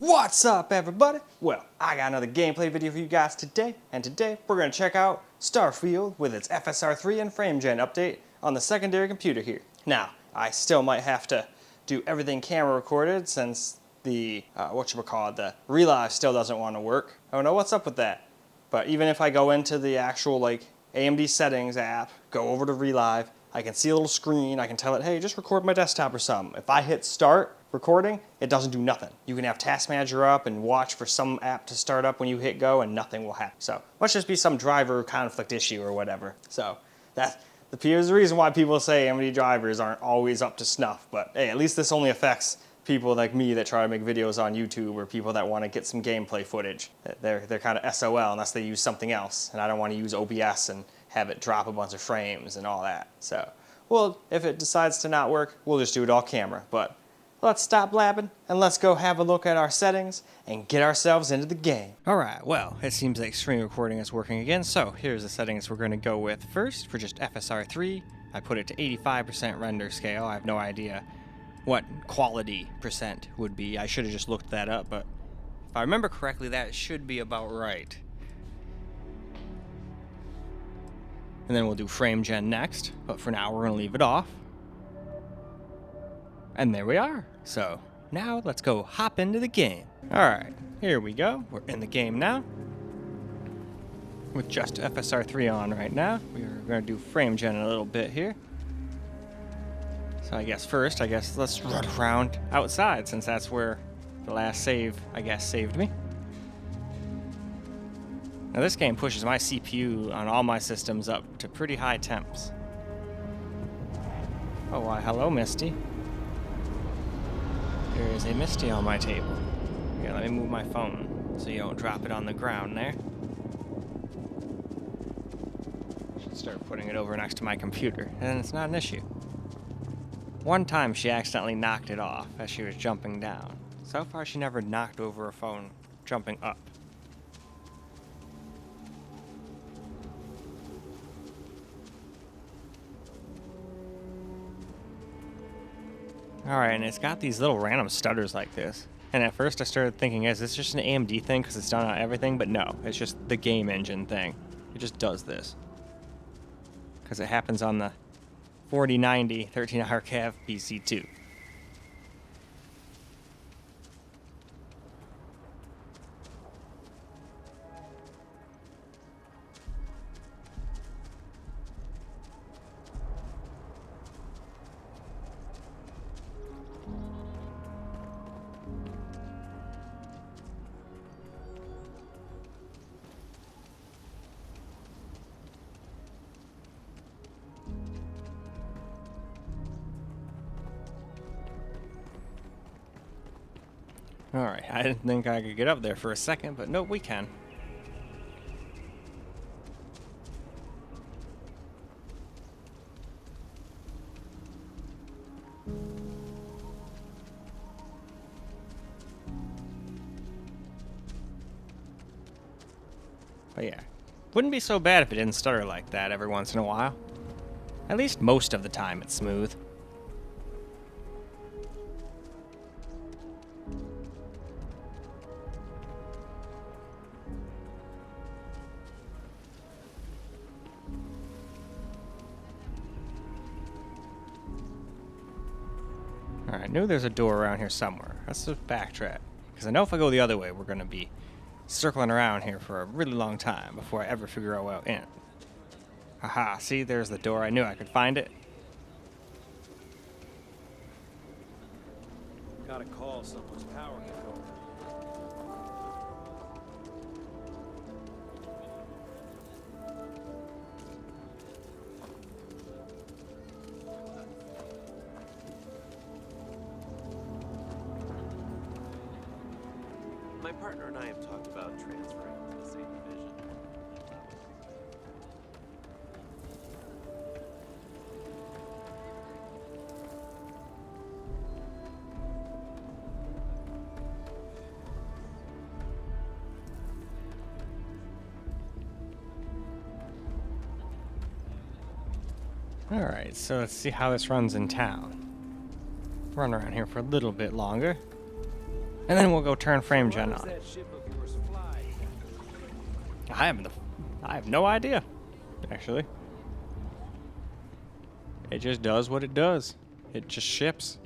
What's up, everybody? Well, I got another gameplay video for you guys today, and today we're going to check out Starfield with its FSR 3 and frame gen update on the secondary computer here. Now, I still might have to do everything camera recorded since the, the Relive still doesn't want to work. I don't know what's up with that. But even if I go into the actual AMD settings app, go over to Relive, I can see a little screen, I can tell it, hey, just record my desktop or something. If I hit start recording, it doesn't do nothing. You can have Task Manager up and watch for some app to start up when you hit go and nothing will happen. So must just be some driver conflict issue or whatever. So that appears the reason why people say AMD drivers aren't always up to snuff. But hey, at least this only affects people like me that try to make videos on YouTube or people that want to get some gameplay footage. They're kind of SOL unless they use something else. And I don't want to use OBS and have it drop a bunch of frames and all that. So, well, if it decides to not work, we'll just do it all camera. But let's stop blabbing and let's go have a look at our settings and get ourselves into the game. Alright, well, it seems like screen recording is working again, so here's the settings we're going to go with first for just FSR 3. I put it to 85% render scale. I have no idea what quality percent would be. I should have just looked that up, but if I remember correctly, that should be about right. And then we'll do frame gen next, but for now we're going to leave it off. And there we are. So now let's go hop into the game. Alright, here we go. We're in the game now. With just FSR 3 on right now. We are going to do frame gen in a little bit here. So I guess first, let's run around outside since that's where the last save, saved me. Now this game pushes my CPU on all my systems up to pretty high temps. Oh, why, hello, Misty. There is a Misty on my table. Here, let me move my phone so you don't drop it on the ground there. Should start putting it over next to my computer, and it's not an issue. One time she accidentally knocked it off as she was jumping down. So far she never knocked over a phone jumping up. Alright, and it's got these little random stutters like this. And at first I started thinking, is this just an AMD thing because it's done on everything? But no, it's just the game engine thing. It just does this. Because it happens on the 4090 13-hour CAV PC too. Alright, I didn't think I could get up there for a second, but nope, we can. But yeah, wouldn't be so bad if it didn't stutter like that every once in a while. At least most of the time it's smooth. Alright, I knew there's a door around here somewhere. Let's just backtrack. Because I know if I go the other way, we're going to be circling around here for a really long time before I ever figure out what in. Haha, see, there's the door. I knew I could find it. Gotta call someone's power control. My partner and I have talked about transferring to the same division. Alright, so let's see how this runs in town. Run around here for a little bit longer. and then we'll go turn frame gen Why does on. that ship of yours fly? I have no idea, actually. It just does what it does. It just ships.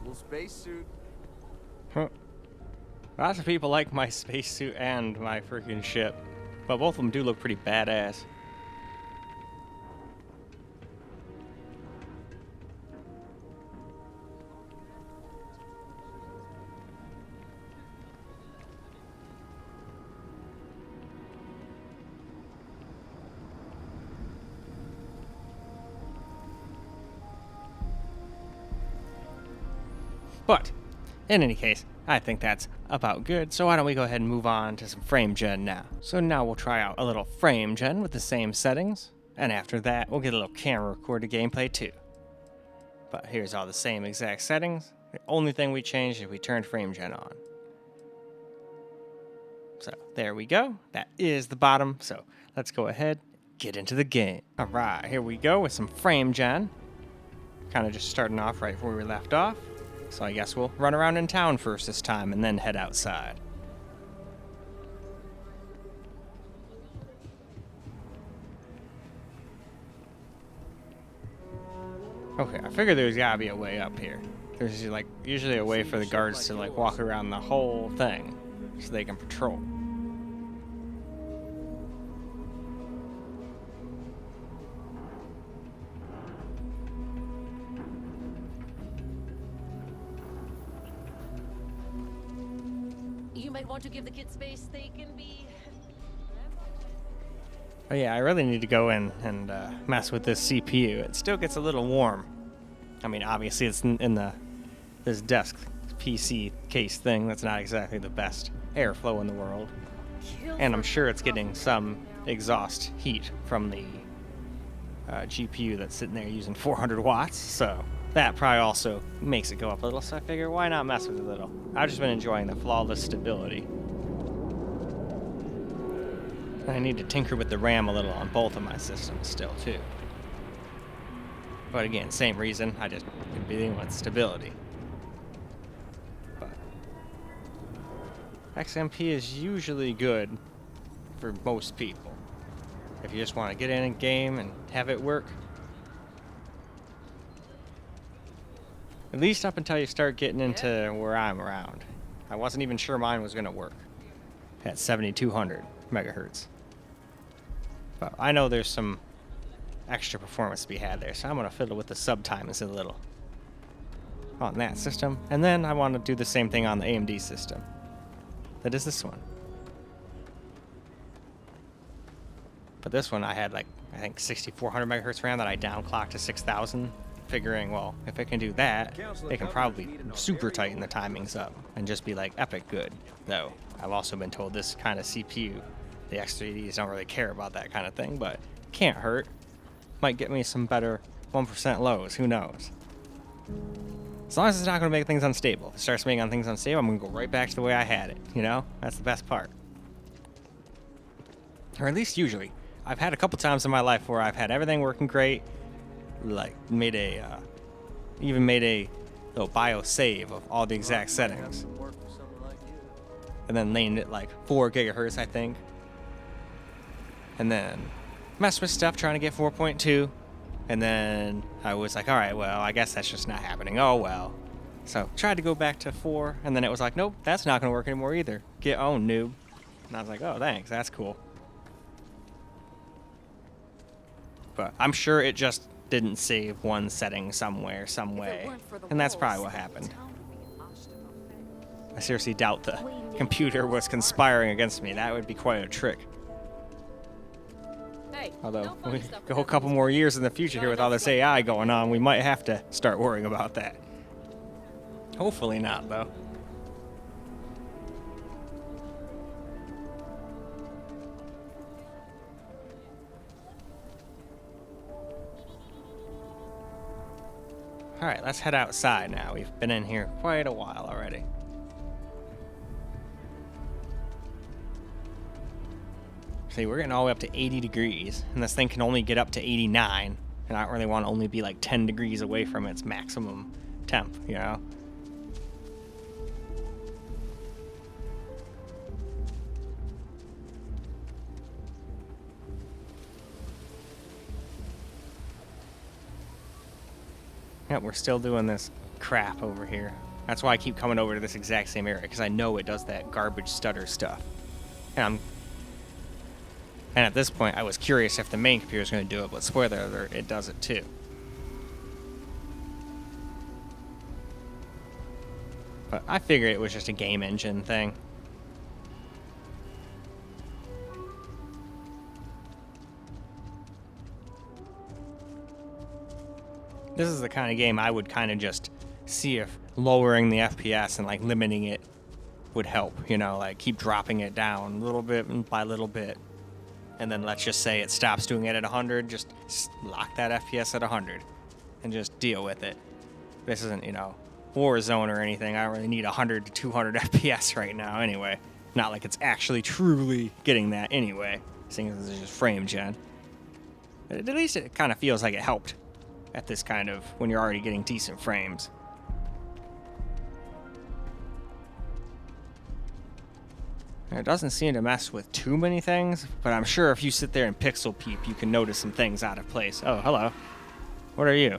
Little spacesuit. Huh. Lots of people like my spacesuit and my freaking ship, but both of them do look pretty badass. But, in any case, I think that's about good, so why don't we go ahead and move on to some frame gen now. So now we'll try out a little frame gen with the same settings, and after that, we'll get a little camera recorded gameplay too. But here's all the same exact settings. The only thing we changed is we turned frame gen on. So there we go. That is the bottom, so let's go ahead, get into the game. Alright, here we go with some frame gen. Kind of just starting off right where we left off. So I guess we'll run around in town first this time and then head outside. Okay, I figured there's gotta be a way up here. There's like usually a way for the guards to like walk around the whole thing so they can patrol. You might want to give the kids space they can be. Oh yeah, I really need to go in and mess with this CPU. It still gets a little warm. I mean, obviously it's in this desk PC case thing. That's not exactly the best airflow in the world. And I'm sure it's getting some exhaust heat from the GPU that's sitting there using 400 watts. So that probably also makes it go up a little. So I figure, why not mess with it a little? I've just been enjoying the flawless stability. I need to tinker with the RAM a little on both of my systems still, too. But again, same reason, I just could be dealing with stability. But XMP is usually good for most people. If you just want to get in a game and have it work. At least up until you start getting into where I'm around. I wasn't even sure mine was going to work at 7200 megahertz. But I know there's some extra performance to be had there, so I'm going to fiddle with the subtimers a little on that system. And then I want to do the same thing on the AMD system. That is this one. But this one I had like, I think 6400 megahertz RAM that I downclocked to 6000, figuring, well, if it can do that, it can probably super tighten the timings up and just be like epic good. Though I've also been told this kind of CPU, the X3Ds don't really care about that kind of thing, but can't hurt. Might get me some better 1% lows, who knows. As long as it's not going to make things unstable. If it starts making things unstable, I'm going to go right back to the way I had it, you know? That's the best part. Or at least usually. I've had a couple times in my life where I've had everything working great, like even made a little BIOS save of all the exact settings. And then named it like 4 gigahertz, I think. And then messed with stuff trying to get 4.2. And then I was like, all right, well, I guess that's just not happening. Oh, well. So tried to go back to 4. And then it was like, nope, that's not going to work anymore either. Get owned, noob. And I was like, oh, thanks. That's cool. But I'm sure it just didn't save one setting somewhere, some way. And that's probably what happened. I seriously doubt the computer was conspiring against me. That would be quite a trick. Although, we go a couple more years in the future here with all this AI going on, we might have to start worrying about that. Hopefully not, though. Alright, let's head outside now. We've been in here quite a while already. See, we're getting all the way up to 80 degrees, and this thing can only get up to 89, and I don't really want to only be like 10 degrees away from its maximum temp, you know? Yep, we're still doing this crap over here. That's why I keep coming over to this exact same area, because I know it does that garbage stutter stuff. And at this point, I was curious if the main computer was going to do it, but spoiler alert, it does it too. But I figured it was just a game engine thing. This is the kind of game I would kind of just see if lowering the FPS and like limiting it would help, you know, like keep dropping it down little bit by little bit. And then let's just say it stops doing it at 100, just lock that FPS at 100 and just deal with it. This isn't, you know, Warzone or anything. I don't really need 100 to 200 FPS right now anyway. Not like it's actually truly getting that anyway, seeing as this is just frame gen. But at least it kind of feels like it helped at this kind of, when you're already getting decent frames. It doesn't seem to mess with too many things, but I'm sure if you sit there and pixel peep, you can notice some things out of place. Oh, hello. What are you?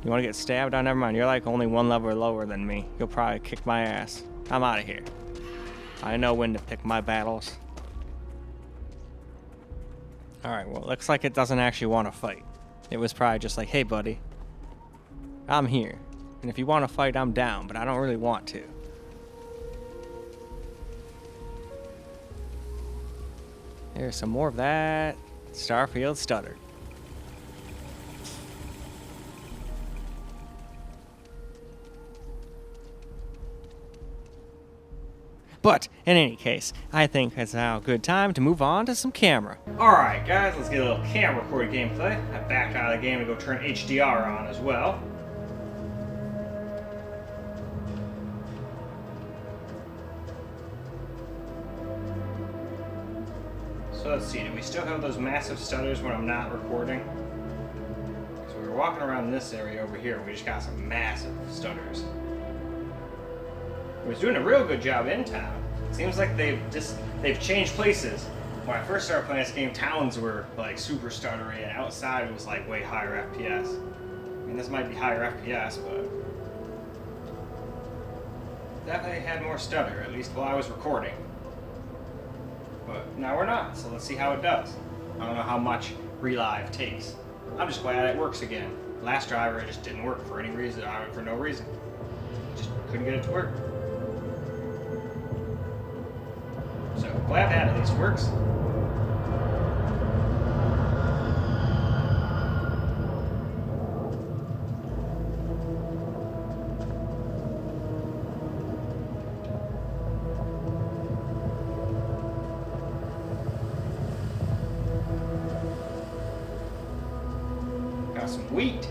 You want to get stabbed? Oh, never mind. You're like only one level lower than me. You'll probably kick my ass. I'm out of here. I know when to pick my battles. Alright, well, it looks like it doesn't actually want to fight. It was probably just like, hey, buddy, I'm here. And if you want to fight, I'm down, but I don't really want to. There's some more of that Starfield stutter. But, in any case, I think it's now a good time to move on to some camera. Alright guys, let's get a little camera recorded gameplay. I backed out of the game to go turn HDR on as well. So let's see, do we still have those massive stutters when I'm not recording? So we were walking around this area over here, we just got some massive stutters. It was doing a real good job in town. Seems like they've changed places. When I first started playing this game, towns were like super stuttery, and outside it was like way higher FPS. I mean, this might be higher FPS, but definitely had more stutter, at least while I was recording. But now we're not, so let's see how it does. I don't know how much relive takes. I'm just glad it works again. Last driver, it just didn't work for any reason, for no reason. Just couldn't get it to work. So, glad that at least works. Got some wheat.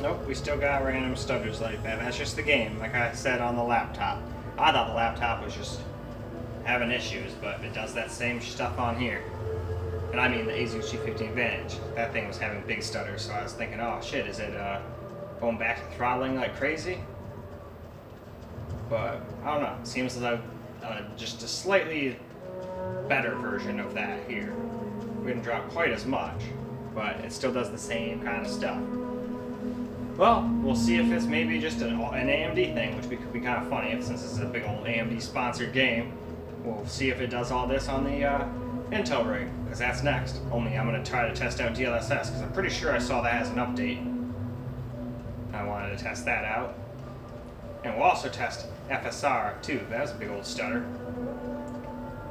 Nope, we still got random stutters like that. That's just the game, like I said on the laptop. I thought the laptop was just having issues, but it does that same stuff on here. And I mean the Asus G15 Advantage. That thing was having big stutters, so I was thinking, oh shit, is it going back to throttling like crazy? But, I don't know, it seems like just a slightly better version of that here. We didn't drop quite as much, but it still does the same kind of stuff. Well, we'll see if it's maybe just an AMD thing, which could be kind of funny since this is a big old AMD sponsored game. We'll see if it does all this on the Intel rig, because that's next. Only I'm going to try to test out DLSS, because I'm pretty sure I saw that as an update. I wanted to test that out. And we'll also test FSR too. That's a big old stutter.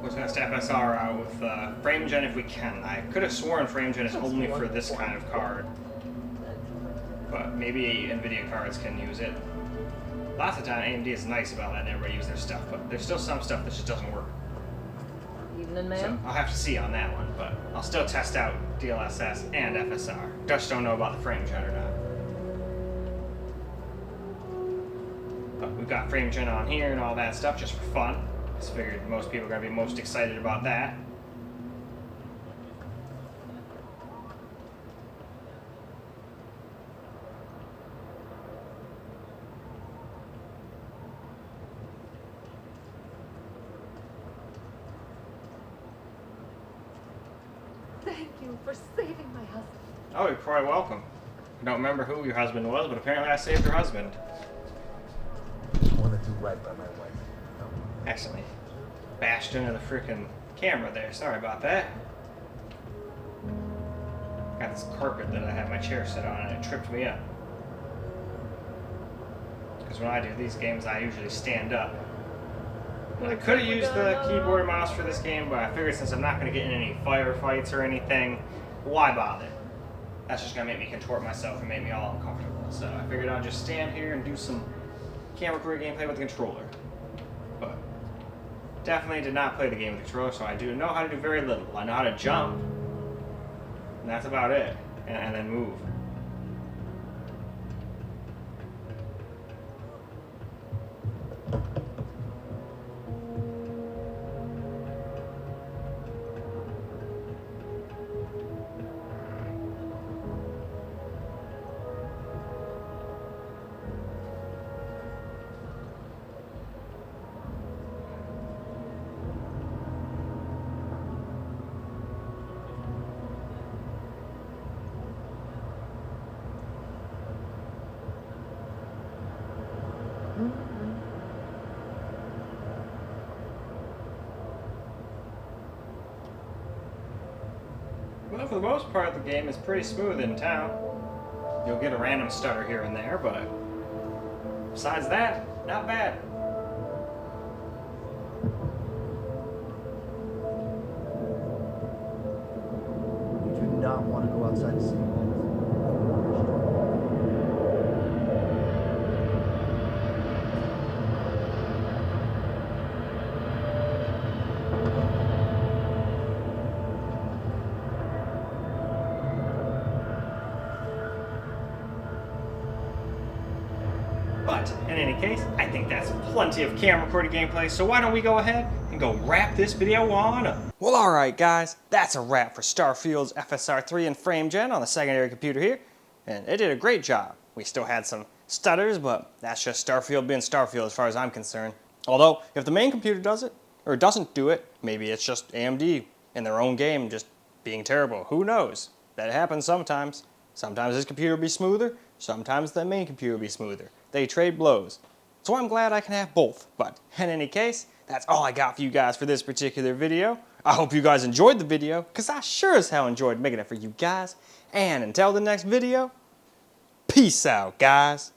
We're just gonna test FSR out with frame gen if we can. I could have sworn frame gen is only for this kind of card, but maybe NVIDIA cards can use it. Lots of time AMD is nice about letting everybody use their stuff, but there's still some stuff that just doesn't work. Evening, So man. I'll have to see on that one, but I'll still test out DLSS and FSR. Just don't know about the frame gen or not. But we've got frame gen on here and all that stuff just for fun. Just figured most people are going to be most excited about that. Thank you for saving my husband. Oh, you're quite welcome. I don't remember who your husband was, but apparently I saved your husband. I want to do right by my wife. Accidentally bashed into the freaking camera there. Sorry about that. Got this carpet that I have my chair set on and it tripped me up. Because when I do these games, I usually stand up. And I could have used the keyboard and mouse for this game, but I figured since I'm not going to get in any firefights or anything, why bother? That's just going to make me contort myself and make me all uncomfortable. So I figured I'd just stand here and do some camera career gameplay with the controller. But definitely did not play the game with the controller, so I do know how to do very little. I know how to jump, and that's about it, and then move. Well, for the most part, the game is pretty smooth in town. You'll get a random stutter here and there, but besides that, not bad. You do not want to go outside the city limits. But in any case, I think that's plenty of camera recorded gameplay, so why don't we go ahead and go wrap this video on up. Well, alright guys, that's a wrap for Starfield's FSR3 and frame gen on the secondary computer here, and it did a great job. We still had some stutters, but that's just Starfield being Starfield as far as I'm concerned. Although, if the main computer does it, or doesn't do it, maybe it's just AMD in their own game just being terrible. Who knows? That happens sometimes. Sometimes this computer will be smoother, sometimes the main computer will be smoother. They trade blows. So I'm glad I can have both. But in any case, that's all I got for you guys for this particular video. I hope you guys enjoyed the video, because I sure as hell enjoyed making it for you guys. And until the next video, peace out, guys.